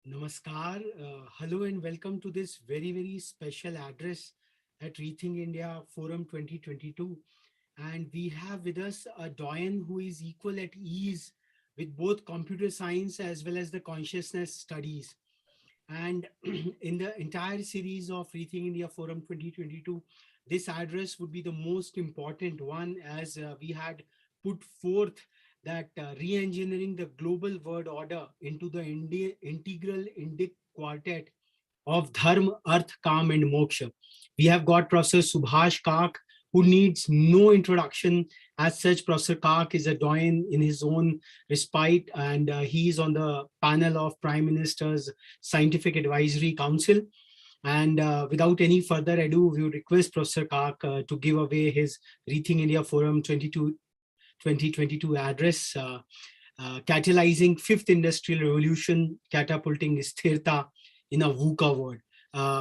Namaskar, hello and welcome to this very special address at Rethink India Forum 2022. And we have with us a doyen who is equal at ease with both computer science as well as the consciousness studies. And in the entire series of Rethink India Forum 2022, this address would be the most important one as we had put forth that re-engineering the global world order into the integral Indic quartet of Dharma, Arth, Kam, and Moksha. We have got Professor Subhash Kak, who needs no introduction. As such, Professor Kak is a doyen in his own respite, and he is on the panel of Prime Minister's Scientific Advisory Council. And without any further ado, we would request Professor Kak to give away his Rethink India Forum 2022 address, catalyzing fifth industrial revolution, catapulting sthirta in a VUCA world.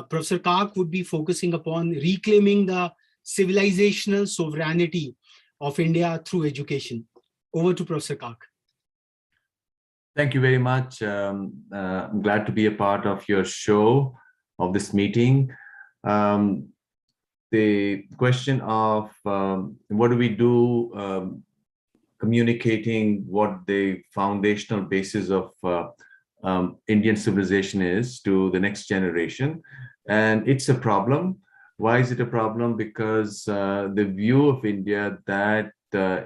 Professor Kak would be focusing upon reclaiming the civilizational sovereignty of India through education. Over to Professor Kak. Thank you very much. I'm glad to be a part of your show, of this meeting. The question of what do we do communicating what the foundational basis of Indian civilization is to the next generation. And it's a problem. Why is it a problem? Because the view of India that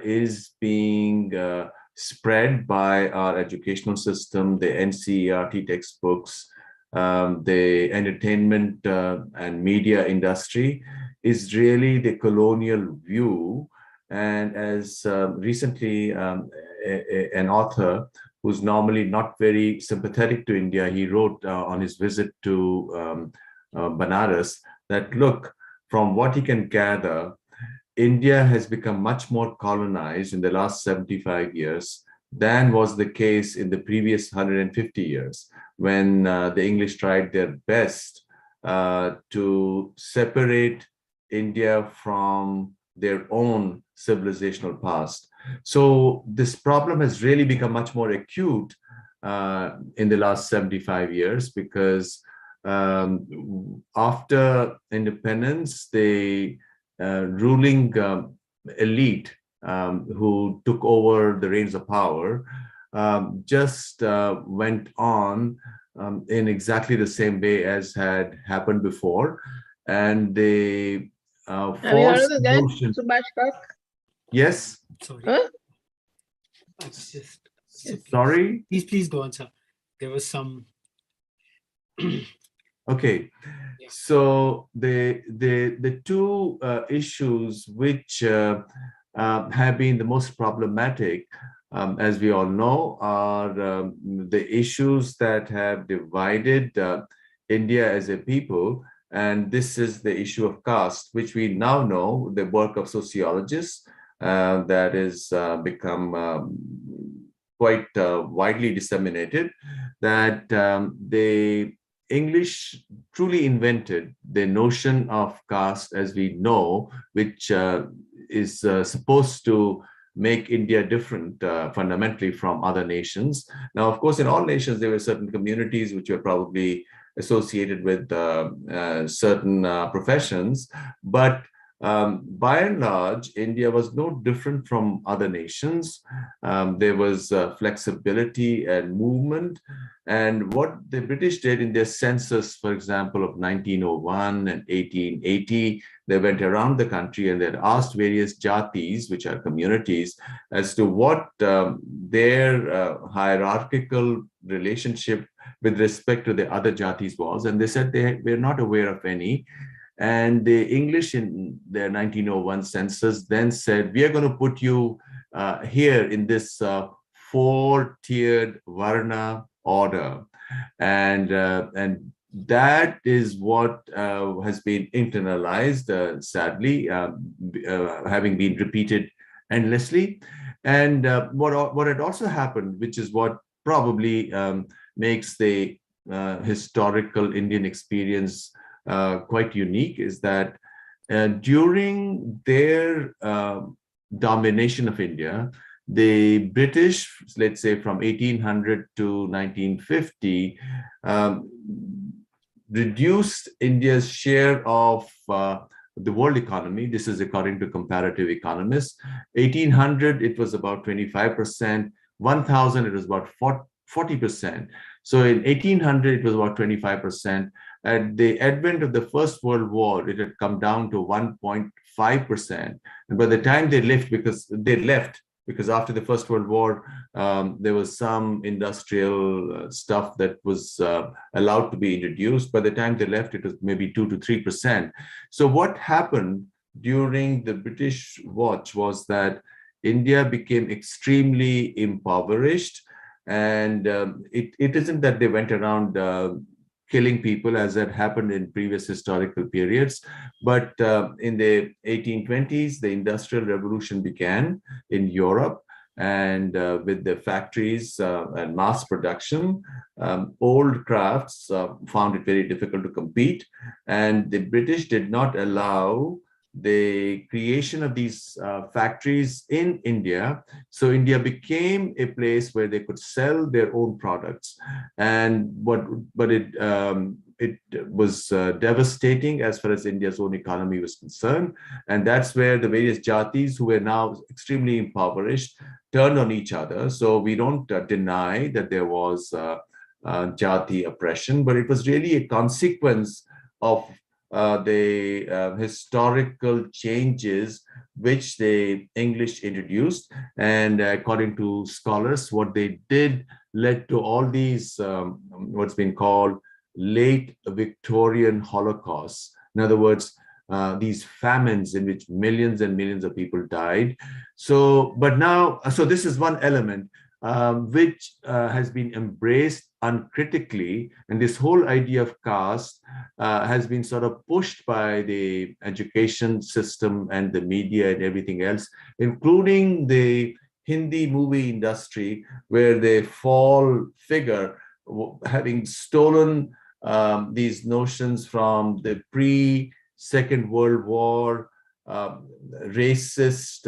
is being spread by our educational system, the NCERT textbooks, the entertainment and media industry is really the colonial view. And as recently an author who's normally not very sympathetic to India, he wrote on his visit to Banaras that, look, from what he can gather, India has become much more colonized in the last 75 years than was the case in the previous 150 years, when the English tried their best to separate India from their own civilizational past. So this problem has really become much more acute in the last 75 years because after independence, the ruling elite who took over the reins of power just went on in exactly the same way as had happened before. And they Have you heard of this guy, notion. Subhash Kak? Yes. Sorry. Huh? Sorry. Please go on, sir. There was some. Okay. Yeah. So the two issues which have been the most problematic, as we all know, are the issues that have divided India as a people. And this is the issue of caste, which we now know, the work of sociologists, that is become quite widely disseminated, that the English truly invented the notion of caste as we know, which is supposed to make India different fundamentally from other nations. Now, of course, in all nations, there were certain communities which were probably associated with certain professions, but by and large, India was no different from other nations. There was flexibility and movement. And what the British did in their census, for example, of 1901 and 1880, they went around the country and they asked various jatis, which are communities, as to what their hierarchical relationship with respect to the other jatis was. And they said they were not aware of any. And the English in their 1901 census then said, we are going to put you here in this four-tiered Varna order. And that is what has been internalized, sadly, having been repeated endlessly. And what had also happened, which is what probably makes the historical Indian experience quite unique, is that During their domination of India, the British, let's say from 1800 to 1950, um, reduced India's share of the world economy. This is according to comparative economists. 1800, it was about 25%. 1000, it was about 40%. So in 1800, it was about 25%. At the advent of the First World War, it had come down to 1.5%. And by the time they left, because after the First World War, there was some industrial stuff that was allowed to be introduced. By the time they left, it was maybe 2 to 3%. So what happened during the British watch was that India became extremely impoverished. And it isn't that they went around killing people as had happened in previous historical periods. But in the 1820s, the Industrial Revolution began in Europe. And with the factories and mass production, old crafts found it very difficult to compete. And the British did not allow the creation of these factories in India. So India became a place where they could sell their own products. And it was devastating as far as India's own economy was concerned. And that's where the various jatis, who were now extremely impoverished, turned on each other. So we don't deny that there was jati oppression, but it was really a consequence of the historical changes which the English introduced. And according to scholars, what they did led to all these what's been called late Victorian Holocausts. In other words, these famines in which millions and millions of people died. So this is one element which has been embraced uncritically. And this whole idea of caste has been sort of pushed by the education system and the media and everything else, including the Hindi movie industry, where the fall figure, having stolen these notions from the pre-Second World War racist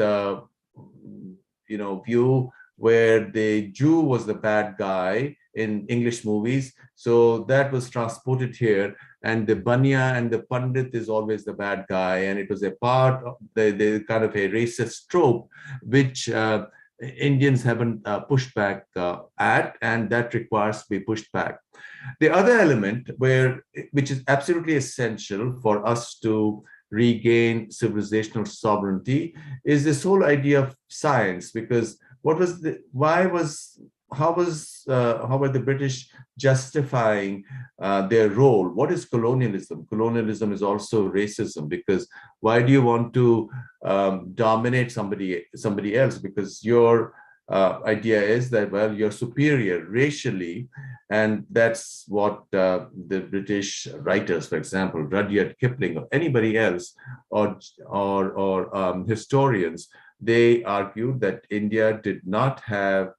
view, where the Jew was the bad guy in English movies. So that was transported here, and the Banya and the Pandit is always the bad guy. And it was a part of the kind of a racist trope, which Indians haven't pushed back at, and that requires to be pushed back. The other element which is absolutely essential for us to regain civilizational sovereignty is this whole idea of science. Because how were the British justifying their role? What is colonialism? Colonialism is also racism, because why do you want to dominate somebody else? Because your idea is that, well, you're superior racially. And that's what the British writers, for example, Rudyard Kipling or anybody else, or historians, they argued that India did not have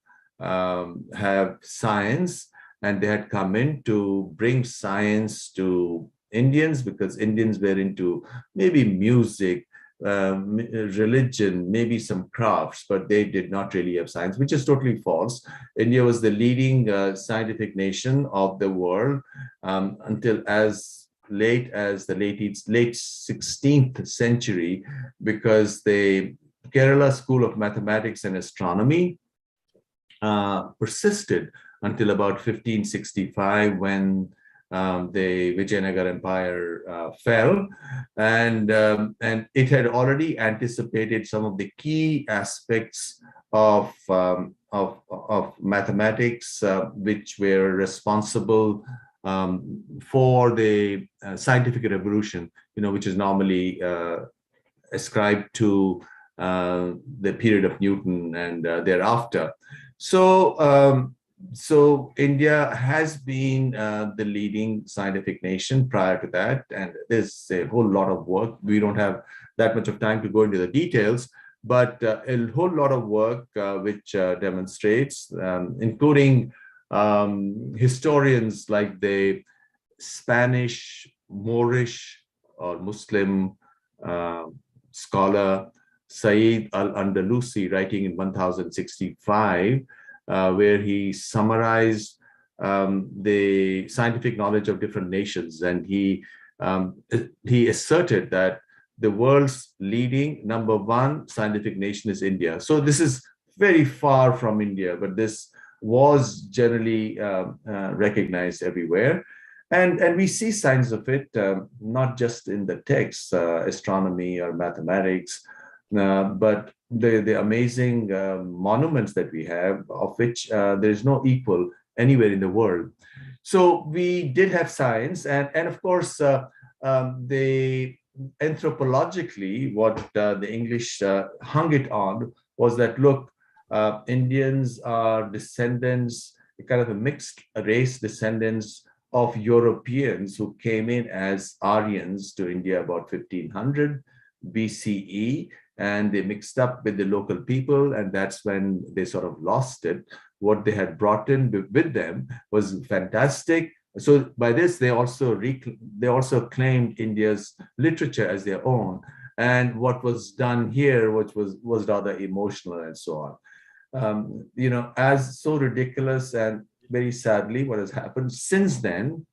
science, and they had come in to bring science to Indians, because Indians were into maybe music, religion, maybe some crafts, but they did not really have science, which is totally false. India was the leading scientific nation of the world until as late as the late 16th century, because the Kerala School of Mathematics and Astronomy persisted until about 1565, when the Vijayanagar Empire fell, and it had already anticipated some of the key aspects of mathematics, which were responsible for the scientific revolution, which is normally ascribed to the period of Newton and thereafter. So India has been the leading scientific nation prior to that, and there's a whole lot of work. We don't have that much of time to go into the details, but a whole lot of work which demonstrates, including historians like the Spanish, Moorish, or Muslim uh, scholar Saeed al-Andalusi, writing in 1065, where he summarized the scientific knowledge of different nations, and he asserted that the world's leading number one scientific nation is India. So this is very far from India, but this was generally recognized everywhere. And we see signs of it, not just in the texts, astronomy or mathematics, but the amazing monuments that we have, of which there is no equal anywhere in the world. So we did have science, and of course, the anthropologically, what the English hung it on was that, look, Indians are descendants, kind of a mixed race descendants of Europeans who came in as Aryans to India about 1500 BCE, and they mixed up with the local people, and that's when they sort of lost it. What they had brought in with them was fantastic. So by this, they also claimed India's literature as their own, and what was done here, which was rather emotional and so on. As so ridiculous and very sadly, what has happened since then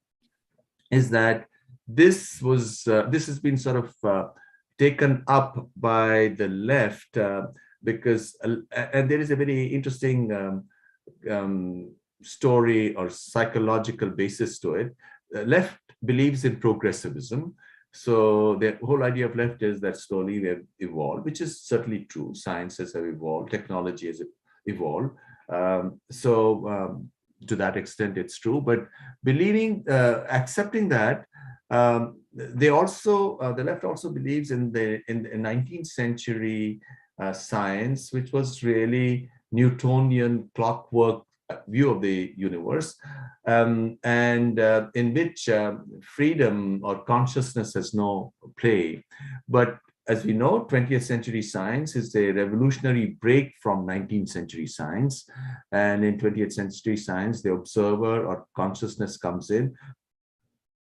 is that this has been sort of taken up by the left, because and there is a very interesting story or psychological basis to it. Left believes in progressivism. So the whole idea of left is that slowly we have evolved, which is certainly true. Sciences have evolved, technology has evolved. To that extent, it's true. But accepting that, the left also believes in the 19th century science, which was really Newtonian clockwork view of the universe, and in which freedom or consciousness has no play. But as we know, 20th century science is a revolutionary break from 19th century science. And in 20th century science, the observer or consciousness comes in.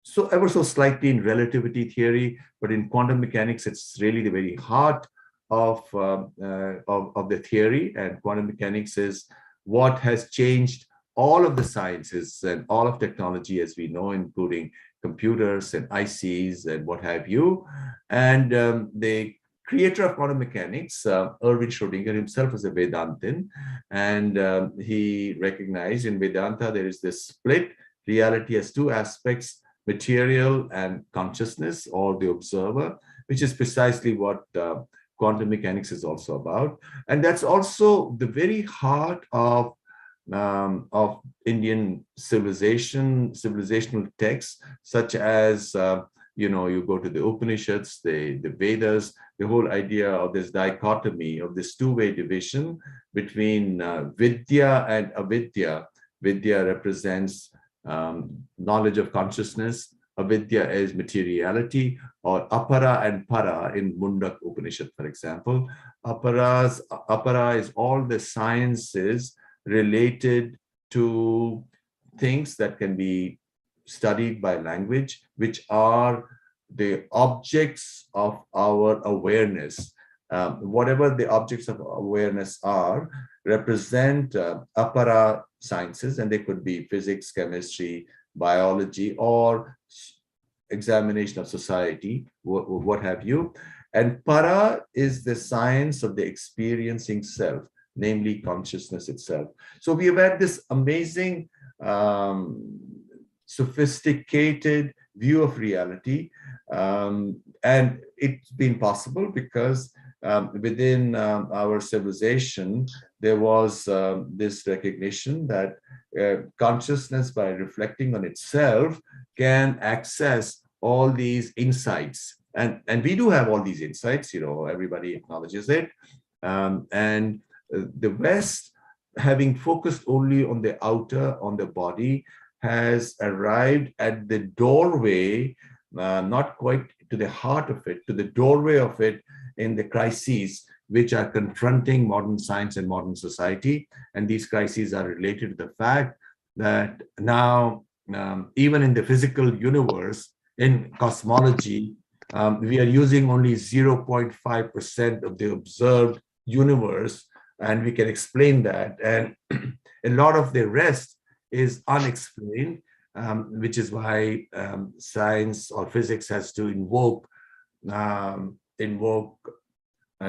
So ever so slightly in relativity theory, but in quantum mechanics, it's really the very heart of the theory. And quantum mechanics is what has changed all of the sciences and all of technology as we know, including computers and ICs and what have you. And the creator of quantum mechanics, Erwin Schrödinger himself, was a Vedantin. And he recognized in Vedanta, there is this split. Reality has two aspects: material and consciousness, or the observer, which is precisely what quantum mechanics is also about. And that's also the very heart of Indian civilizational texts, such as, you go to the Upanishads, the Vedas, the whole idea of this dichotomy, of this two-way division between Vidya and Avidya. Vidya represents knowledge of consciousness. Avidya is materiality, or apara and para in Mundak Upanishad, for example. Apara is all the sciences related to things that can be studied by language, which are the objects of our awareness. Whatever the objects of awareness are, represent apara sciences, and they could be physics, chemistry, biology, or examination of society, what have you. And para is the science of the experiencing self, namely consciousness itself. So we have had this amazing, sophisticated view of reality, and it's been possible because within our civilization, there was this recognition that consciousness, by reflecting on itself, can access all these insights. And we do have all these insights, everybody acknowledges it. And the West, having focused only on the outer, on the body, has arrived at the doorway, not quite to the heart of it, to the doorway of it, in the crises which are confronting modern science and modern society. And these crises are related to the fact that now, even in the physical universe, in cosmology, We are using only 0.5% of the observed universe, and we can explain that. And a lot of the rest is unexplained, which is why science or physics has to invoke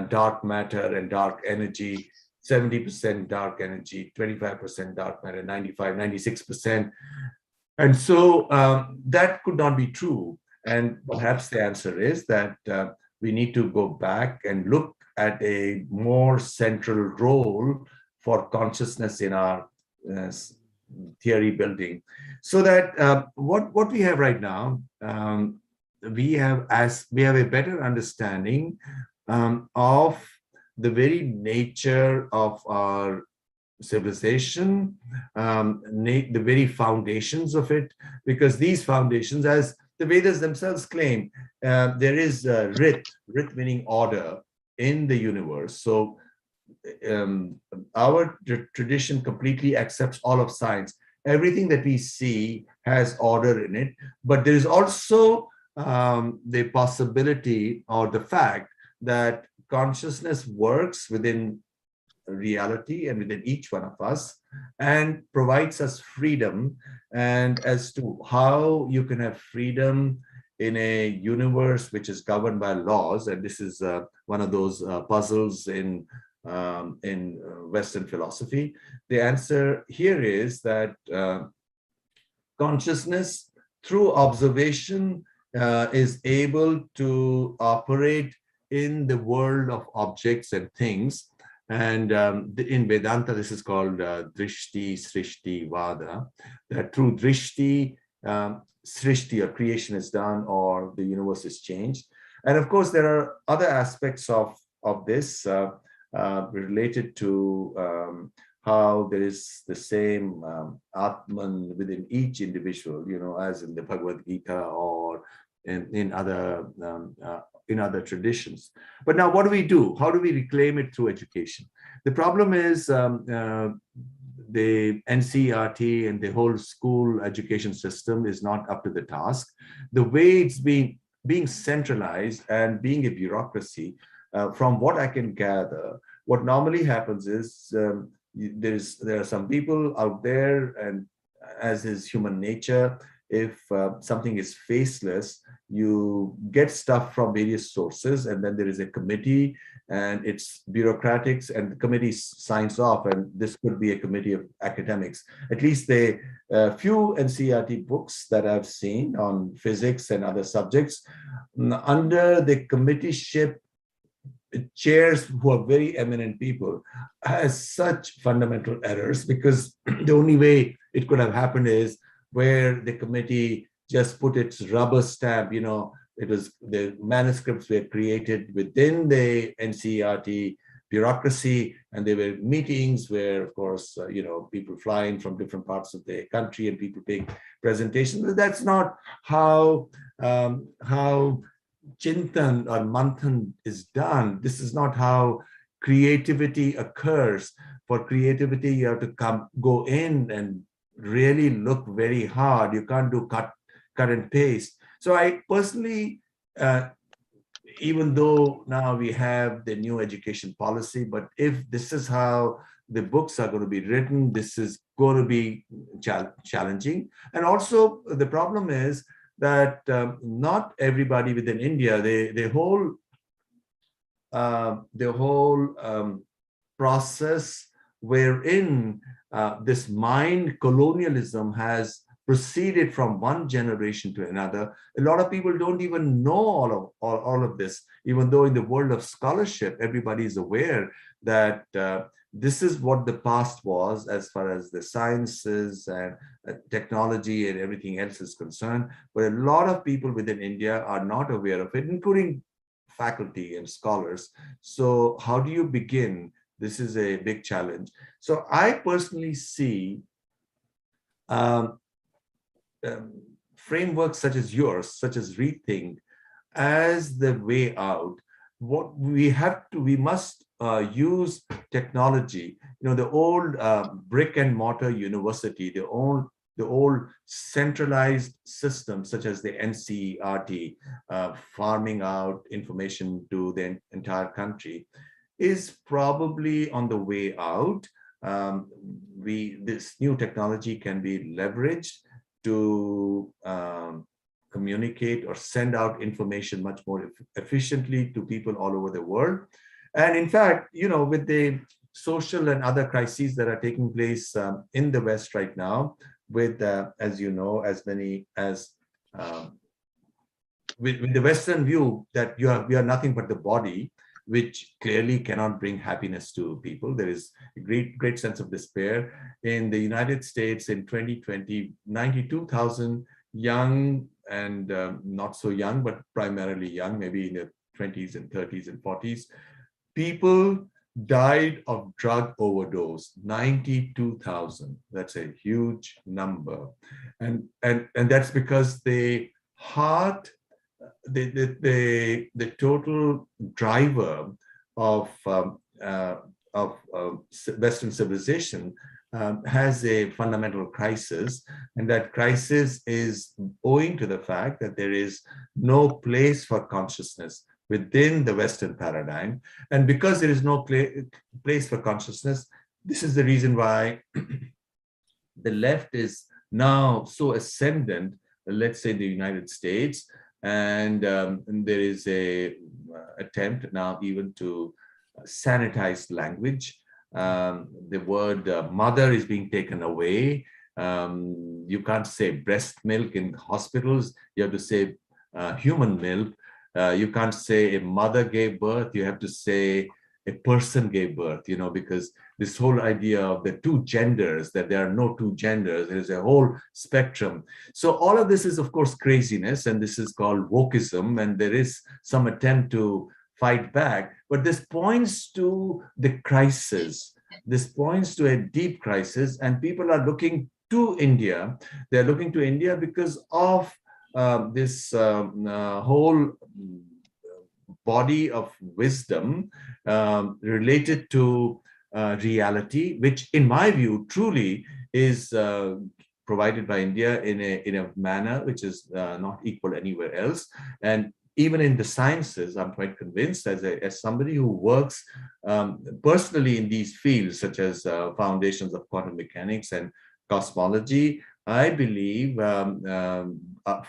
dark matter and dark energy, 70% dark energy, 25% dark matter, 95, 96%. And so that could not be true. And perhaps the answer is that we need to go back and look at a more central role for consciousness in our uh, theory building. So that what we have right now, we have a better understanding of the very nature of our civilization, the very foundations of it, because these foundations, as the Vedas themselves claim, there is Rit meaning order in the universe. So our tradition completely accepts all of science. Everything that we see has order in it, but there is also the possibility or the fact that consciousness works within reality and within each one of us and provides us freedom. And as to how you can have freedom in a universe which is governed by laws, and this is one of those puzzles in Western philosophy, the answer here is that consciousness through observation is able to operate in the world of objects and things. And in Vedanta, this is called Drishti Srishti Vada, that through Drishti, Srishti or creation is done or the universe is changed. And of course, there are other aspects of this related to how there is the same Atman within each individual, as in the Bhagavad Gita or in other traditions. But now what do we do? How do we reclaim it through education? The problem is the NCERT and the whole school education system is not up to the task. The way it's being centralized and being a bureaucracy, from what I can gather, what normally happens is there are some people out there, and as is human nature, if something is faceless, you get stuff from various sources, and then there is a committee, and it's bureaucratics, and the committee signs off, and this could be a committee of academics. At least the few NCERT books that I've seen on physics and other subjects, under the committeeship, chairs who are very eminent people, has such fundamental errors, because the only way it could have happened is where the committee just put its rubber stamp. It was the manuscripts were created within the NCERT bureaucracy, and there were meetings where, of course, people fly in from different parts of the country and people take presentations. But that's not how Chintan or Manthan is done. This is not how creativity occurs. For creativity, you have to go in and really look very hard. You can't do cut and paste. So I personally, even though now we have the new education policy, but if this is how the books are going to be written, this is going to be challenging. And also the problem is that not everybody within India, the whole process wherein this mind colonialism has proceeded from one generation to another. A lot of people don't even know all of this, even though in the world of scholarship, everybody is aware that this is what the past was as far as the sciences and technology and everything else is concerned. But a lot of people within India are not aware of it, including faculty and scholars. So how do you begin? This is a big challenge. So I personally see frameworks such as yours, such as ReTHINK, as the way out. What we must use technology. The old brick and mortar university, the the old centralized systems such as the NCERT, farming out information to the entire country, is probably on the way out. This new technology can be leveraged to communicate or send out information much more efficiently to people all over the world. And in fact, with the social and other crises that are taking place in the West right now, with, as you know, as many as um, with the Western view that we are nothing but the body, which clearly cannot bring happiness to people. There is a great sense of despair. In the United States in 2020, 92,000 young and not so young, but primarily young, maybe in their 20s and 30s and 40s, people died of drug overdose. 92,000. That's a huge number. And that's because the total driver of Western civilization has a fundamental crisis, and that crisis is owing to the fact that there is no place for consciousness within the Western paradigm. And because there is no place for consciousness, this is the reason why the left is now so ascendant, let's say in the United States, and there is a attempt now even to sanitize language. The word mother is being taken away. You can't say breast milk in hospitals. You have to say human milk. You can't say a mother gave birth. You have to say a person gave birth, because this whole idea of the two genders, that there are no two genders, there is a whole spectrum. So all of this is, of course, craziness, and this is called wokeism, and there is some attempt to fight back. But this points to the crisis. This points to a deep crisis, and people are looking to India. They're looking to India because of this whole body of wisdom related to reality, which in my view truly is provided by India in a manner which is not equal anywhere else. And even in the sciences, I'm quite convinced, as somebody who works personally in these fields, such as foundations of quantum mechanics and cosmology, I believe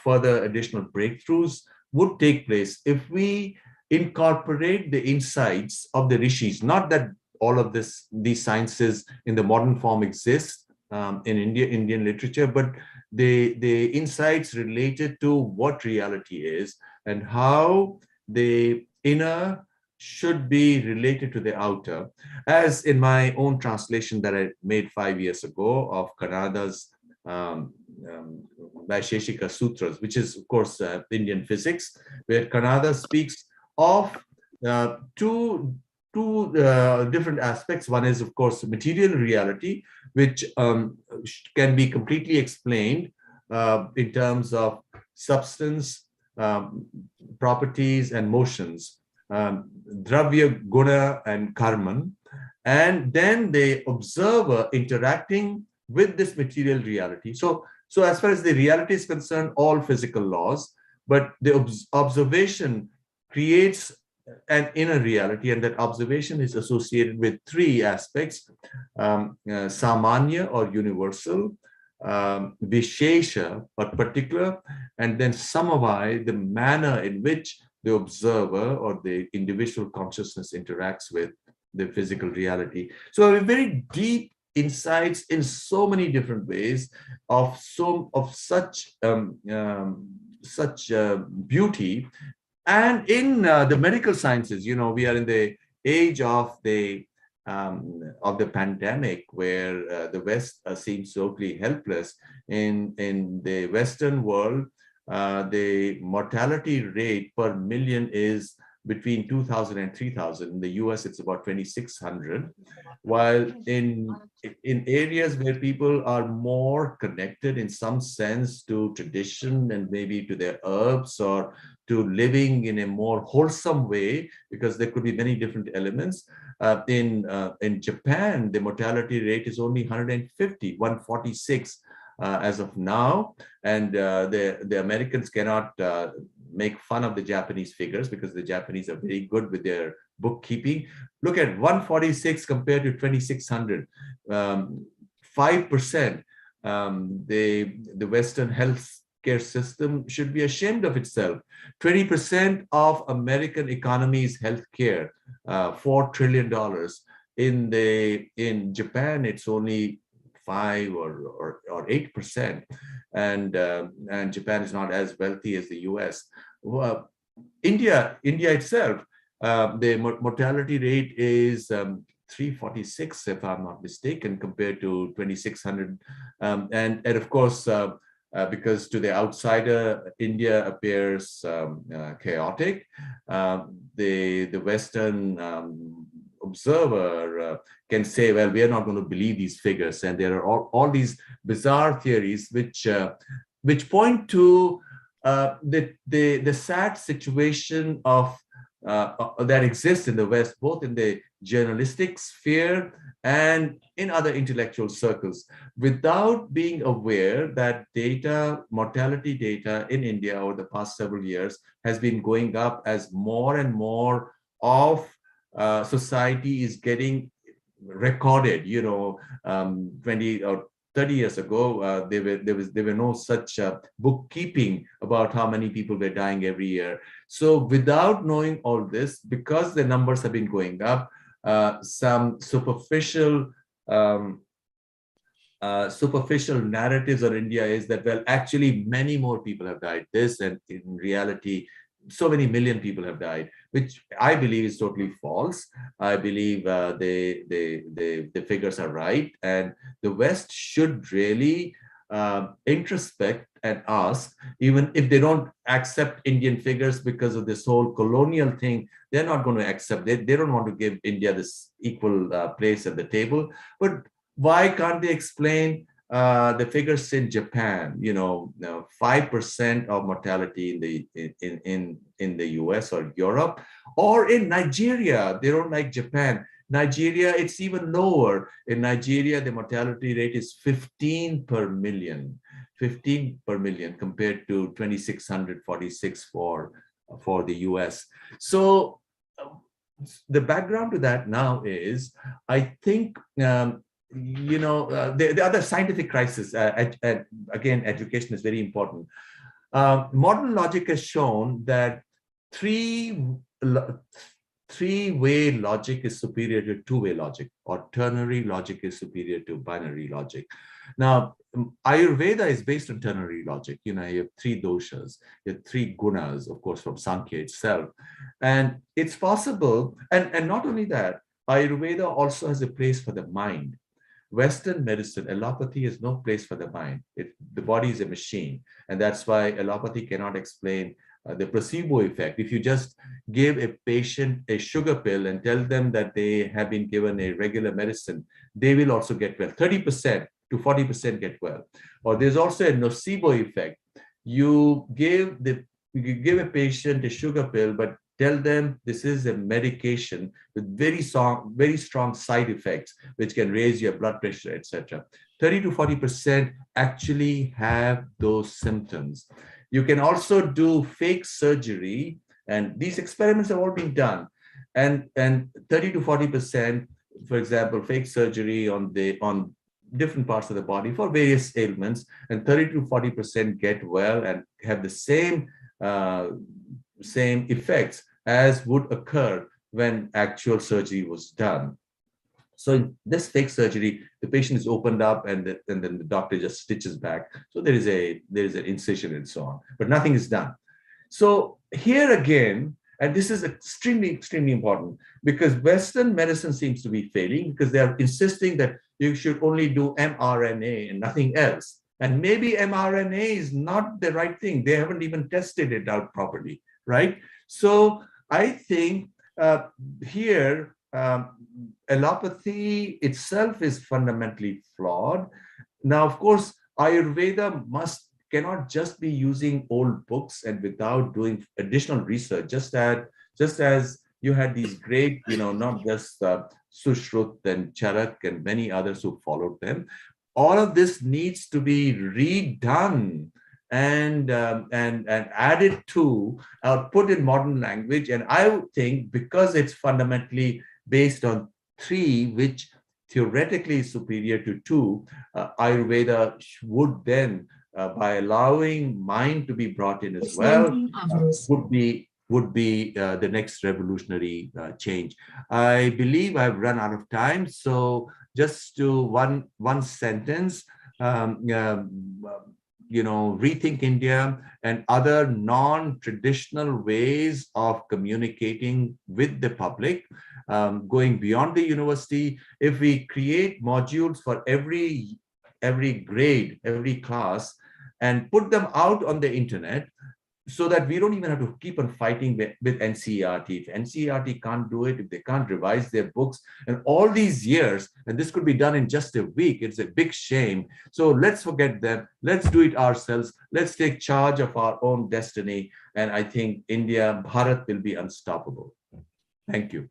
further additional breakthroughs would take place if we incorporate the insights of the rishis. Not that all of these sciences in the modern form exist in Indian literature, but the insights related to what reality is and how the inner should be related to the outer. As in my own translation that I made 5 years ago of Kanada's Vaisheshika Sutras, which is, of course, Indian physics, where Kanada speaks of two different aspects. One is, of course, material reality, which can be completely explained in terms of substance, properties, and motions, dravya, guna, and karman. And then the observer interacting with this material reality. So as far as the reality is concerned, all physical laws, but the observation creates an inner reality, and that observation is associated with three aspects: samanya or universal, vishesha or particular, and then samavai, the manner in which the observer or the individual consciousness interacts with the physical reality. So a very deep insights in so many different ways of such beauty. And in the medical sciences, we are in the age of the pandemic, where the West seems totally helpless. In the Western world, the mortality rate per million is between 2,000 and 3,000. In the US, it's about 2,600. While in areas where people are more connected in some sense to tradition and maybe to their herbs or to living in a more wholesome way, because there could be many different elements. In Japan, the mortality rate is only 146. as of now, and the Americans cannot make fun of the Japanese figures because the Japanese are very good with their bookkeeping. Look at 146 compared to 2600, 5%. The Western health care system should be ashamed of itself. 20% of American economy is healthcare, $4 trillion. In Japan, it's only 5 or 8%, and Japan is not as wealthy as the U.S. Well, India itself, the mortality rate is 346, if I'm not mistaken, compared to 2600, and of course. Because to the outsider, India appears chaotic. The Western observer can say, well, we are not going to believe these figures. And there are all these bizarre theories which point to the sad situation of that exists in the West, both in the journalistic sphere and in other intellectual circles, without being aware that mortality data in India over the past several years has been going up as more and more of society is getting recorded. 20 or 30 years ago, there were no such bookkeeping about how many people were dying every year. So without knowing all this, because the numbers have been going up, some superficial narratives on India is that, well, actually many more people have died this, and in reality, so many million people have died, which I believe is totally false. I believe the figures are right, and the West should really introspect and ask, even if they don't accept Indian figures because of this whole colonial thing, they're not going to accept it. They don't want to give India this equal place at the table. But why can't they explain the figures in Japan? 5% of mortality in the US or Europe, or in Nigeria. They don't like Japan. Nigeria, it's even lower. In Nigeria, the mortality rate is 15 per million. 15 per million compared to 2,646 for the US. So the background to that now is, I think, the other scientific crisis, again, education is very important. Modern logic has shown that three-way logic is superior to two-way logic, or ternary logic is superior to binary logic. Now, Ayurveda is based on ternary logic. You have three doshas, you have three gunas, of course, from Sankhya itself. And it's possible, and not only that, Ayurveda also has a place for the mind. Western medicine, allopathy has no place for the mind. The body is a machine. And that's why allopathy cannot explain the placebo effect. If you just give a patient a sugar pill and tell them that they have been given a regular medicine, they will also get well. 30% to 40% get well. Or there's also a nocebo effect. You give a patient a sugar pill, but tell them this is a medication with very strong side effects, which can raise your blood pressure, etc. 30 to 40% actually have those symptoms. You can also do fake surgery, and these experiments have all been done. And 30 to 40%, for example, fake surgery on different parts of the body for various ailments, and 30 to 40% get well and have the same effects as would occur when actual surgery was done. So in this fake surgery, the patient is opened up, and then the doctor just stitches back. So there is an incision and so on, but nothing is done. So here again, and this is extremely, extremely important, because Western medicine seems to be failing because they are insisting that you should only do mRNA and nothing else. And maybe mRNA is not the right thing. They haven't even tested it out properly, right? So I think here, allopathy itself is fundamentally flawed. Now, of course, Ayurveda cannot just be using old books and without doing additional research, just as you had these great, not just Sushrut and Charak and many others who followed them. all of this needs to be redone and added to or put in modern language. And I would think because it's fundamentally based on three, which theoretically is superior to two, Ayurveda would then, by allowing mind to be brought in as well, would be the next revolutionary change. I believe I've run out of time, so just to one sentence. Um, uh, Rethink India and other non-traditional ways of communicating with the public, going beyond the university. If we create modules for every grade, every class, and put them out on the internet, so that we don't even have to keep on fighting with NCERT. If NCERT can't do it, if they can't revise their books, and all these years, and this could be done in just a week, it's a big shame. So let's forget them. Let's do it ourselves. Let's take charge of our own destiny. And I think India, Bharat will be unstoppable. Thank you.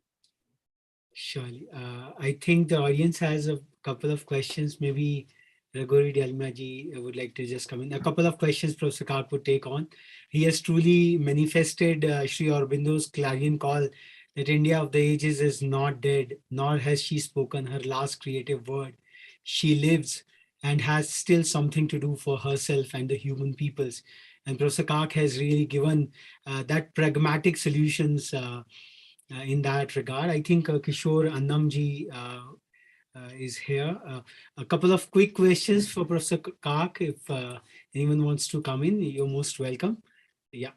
Surely. I think the audience has a couple of questions. Maybe Ragori Delmaji would like to just come in. A couple of questions Professor Karp would take on. He has truly manifested Sri Aurobindo's clarion call that India of the ages is not dead, nor has she spoken her last creative word. She lives and has still something to do for herself and the human peoples. And Professor Karp has really given that pragmatic solutions in that regard. I think Kishore Annamji is here. A couple of quick questions for Professor Kark. If anyone wants to come in, you're most welcome. Yeah.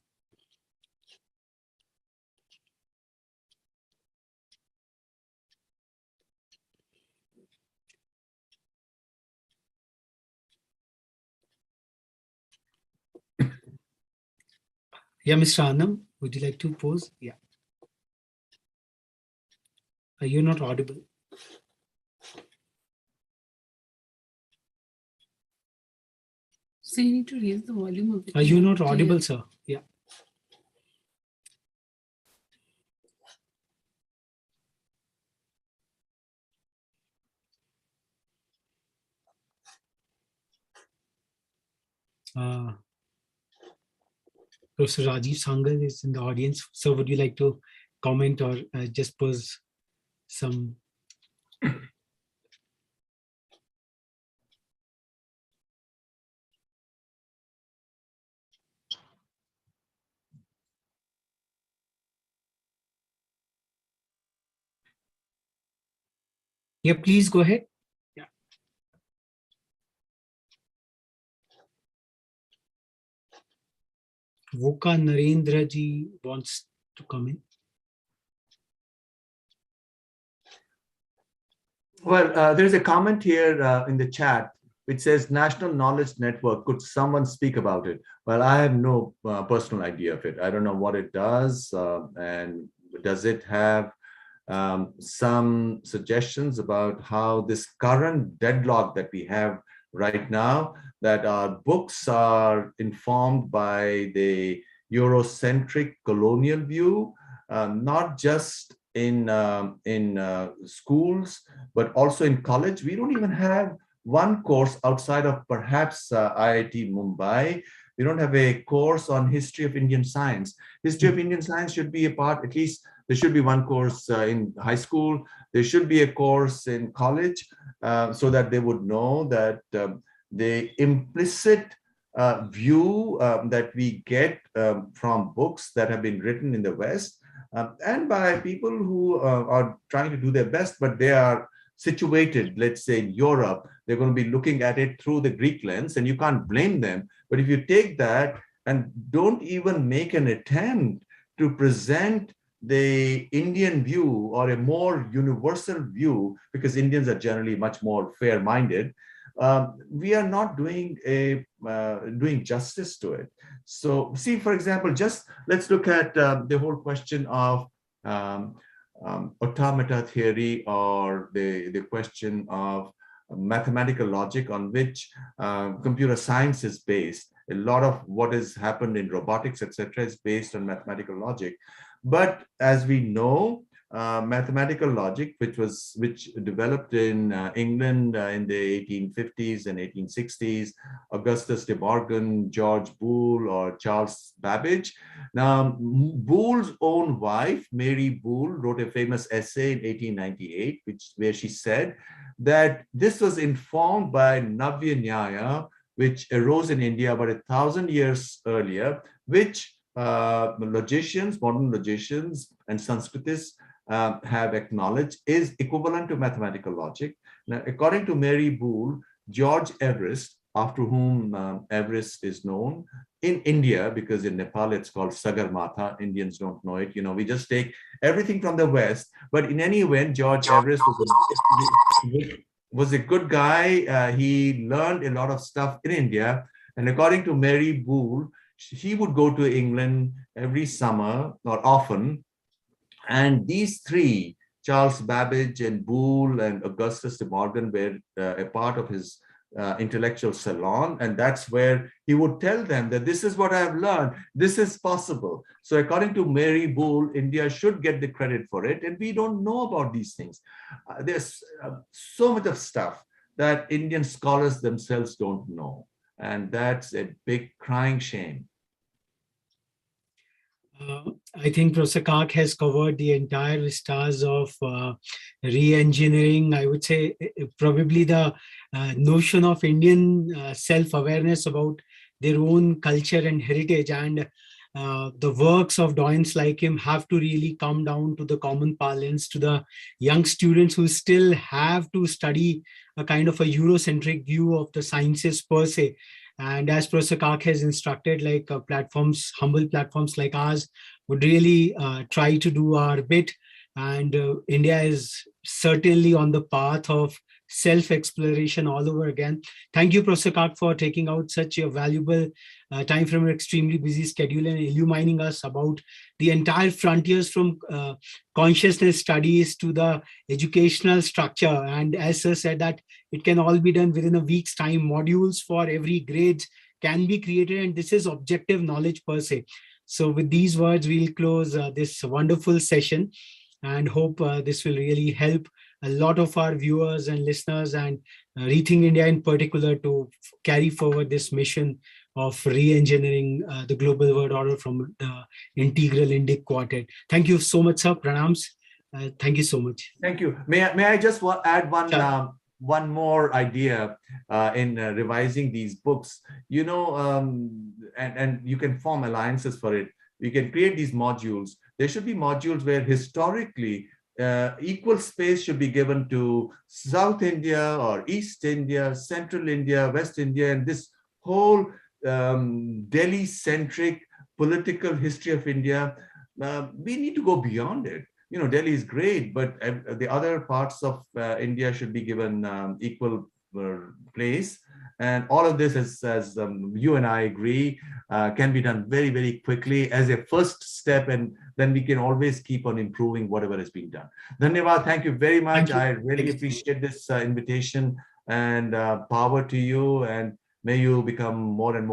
Yeah, Mr. Annam, would you like to pose? Yeah. You're not audible. So you need to raise the volume of it. You're not audible, sir. Yeah. Professor Rajiv Sangal is in the audience. So would you like to comment or just pose some? Yeah, please go ahead. Yeah. Voka Narendra ji wants to come in. Well, there's a comment here in the chat which says National Knowledge Network. Could someone speak about it? Well, I have no personal idea of it. I don't know what it does, and does it have some suggestions about how this current deadlock that we have right now, that our books are informed by the Eurocentric colonial view, not just in schools, but also in college. We don't even have one course outside of perhaps IIT Mumbai. We don't have a course on history of Indian science. History of Indian science should be a part, at least there should be one course in high school. There should be a course in college so that they would know that the implicit view that we get from books that have been written in the West and by people who are trying to do their best, but they are situated, let's say in Europe, they're going to be looking at it through the Greek lens, and you can't blame them. But if you take that and don't even make an attempt to present the Indian view or a more universal view, because Indians are generally much more fair-minded, we are not doing justice to it. So see, for example, just let's look at the whole question of automata theory, or the question of mathematical logic on which computer science is based. A lot of what has happened in robotics, etc., is based on mathematical logic. But as we know, mathematical logic, which developed in England in the 1850s and 1860s. Augustus de Morgan, George Boole, or Charles Babbage. Now, Boole's own wife, Mary Boole, wrote a famous essay in 1898, where she said that this was informed by Navya Nyaya, which arose in India about 1,000 years earlier, which logicians, modern logicians, and Sanskritists have acknowledged is equivalent to mathematical logic. Now, according to Mary Boole, George Everest, after whom Everest is known in India, because in Nepal it's called Sagarmatha. Indians don't know it. We just take everything from the West. But in any event, George Everest was a good guy. He learned a lot of stuff in India. And according to Mary Boole, he would go to England every summer or often. And these three, Charles Babbage and Boole and Augustus de Morgan, were a part of his intellectual salon. And that's where he would tell them that this is what I have learned. This is possible. So according to Mary Boole, India should get the credit for it. And we don't know about these things. There's so much of stuff that Indian scholars themselves don't know. And that's a big crying shame. I think Professor Kark has covered the entire vistas of re-engineering. I would say probably the notion of Indian self-awareness about their own culture and heritage, and the works of doyens like him have to really come down to the common parlance, to the young students who still have to study a kind of a Eurocentric view of the sciences per se. And as Professor Kark has instructed, like platforms, humble platforms like ours would really try to do our bit. And India is certainly on the path of self-exploration all over again. Thank you, Professor Kark, for taking out such a valuable time from your extremely busy schedule and illumining us about the entire frontiers from consciousness studies to the educational structure. And as Sir said, that it can all be done within a week's time. Modules for every grade can be created, and this is objective knowledge per se. So with these words, we'll close this wonderful session and hope this will really help a lot of our viewers and listeners, and ReTHINK India in particular, to carry forward this mission of re-engineering the global world order from the integral Indic quartet. Thank you so much, sir. Pranams. Thank you so much. Thank you. May I just add one more idea in revising these books? And you can form alliances for it. We can create these modules. There should be modules where historically equal space should be given to South India or East India, Central India, West India, and this whole Delhi-centric political history of India. We need to go beyond it. Delhi is great, but the other parts of India should be given equal place. And all of this, as you and I agree, can be done very, very quickly as a first step, and then we can always keep on improving whatever has been done. Dhanyavad, thank you very much. I really appreciate this invitation, and power to you, and may you become more and more